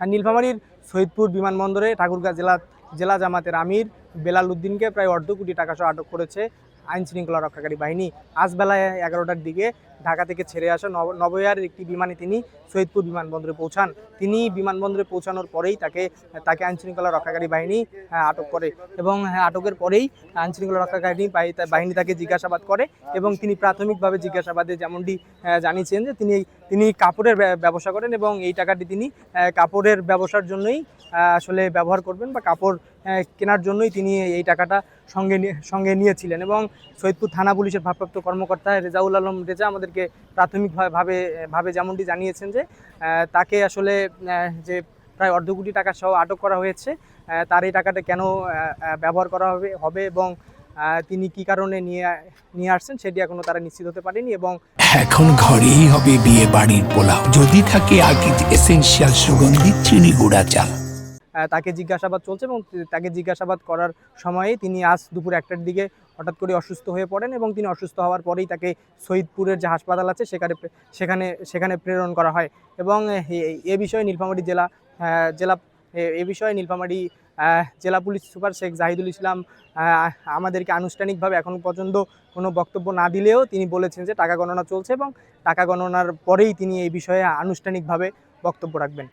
নীলফামারীর সৈয়দপুর বিমানবন্দরে ঠাকুরগাঁ জেলা জামাতের আমির বেলাল উদ্দিনকে প্রায় অর্ধ কোটি টাকা সহ আটক করেছে আইন শৃঙ্খলা রক্ষাকারী বাহিনী। আজ বেলায় 11টার দিকে ঢাকা থেকে ছেড়ে আসা নভোএয়ার একটি বিমানে তিনি সৈয়দপুর বিমানবন্দরে পৌঁছান। তিনি বিমানবন্দরে পৌঁছানোর পরেই তাকে আইন শৃঙ্খলা রক্ষাকারী বাহিনী আটক করে এবং আটকের পরেই আইন শৃঙ্খলা রক্ষাকারী বাহিনী তাকে জিজ্ঞাসাবাদ করে এবং তিনি প্রাথমিকভাবে জিজ্ঞাসাবাদে যেমনটি জানিয়েছেন যে তিনি কাপড়ের ব্যবসা করেন এবং এই টাকাটি তিনি কাপড়ের ব্যবসার জন্যই আসলে ব্যবহার করবেন বা কাপড় কেনার জন্যই তিনি এই টাকাটা সঙ্গে নিয়েছিলেন। এবং সৈয়দপুর থানা পুলিশের ভারপ্রাপ্ত কর্মকর্তা রেজাউল আলম রেজা আমাদেরকে প্রাথমিকভাবে যেমনটি জানিয়েছেন যে তাকে আসলে যে প্রায় অর্ধ কোটি টাকা সহ আটক করা হয়েছে, তার এই টাকাটা কেন ব্যবহার করা হবে এবং তিনি কি কারণে নিয়ে আসছেন সেটি এখনো তারা নিশ্চিত হতে পারেনি। এবং এখন ঘরেই হবে বিয়ে বাড়ির পোলাও যদি থাকে আকিজ এসেনশিয়াল সুগন্ধি চিনি গুঁড়া চাল। তাকে জিজ্ঞাসাবাদ চলছে এবং তাকে জিজ্ঞাসাবাদ করার সময়ে তিনি আজ দুপুর 1টার দিকে হঠাৎ করে অসুস্থ হয়ে পড়েন এবং তিনি অসুস্থ হওয়ার পরেই তাকে সৈয়দপুরের যে হাসপাতাল আছে সেখানে প্রেরণ করা হয়। এবং এ বিষয়ে নীলফামারী জেলা পুলিশ সুপার শেখ জাহিদুল ইসলাম আমাদেরকে আনুষ্ঠানিকভাবে এখন পর্যন্ত কোনো বক্তব্য না দিলেও তিনি বলেছেন যে টাকা গণনা চলছে এবং টাকা গণনার পরেই তিনি এই বিষয়ে আনুষ্ঠানিকভাবে বক্তব্য রাখবেন।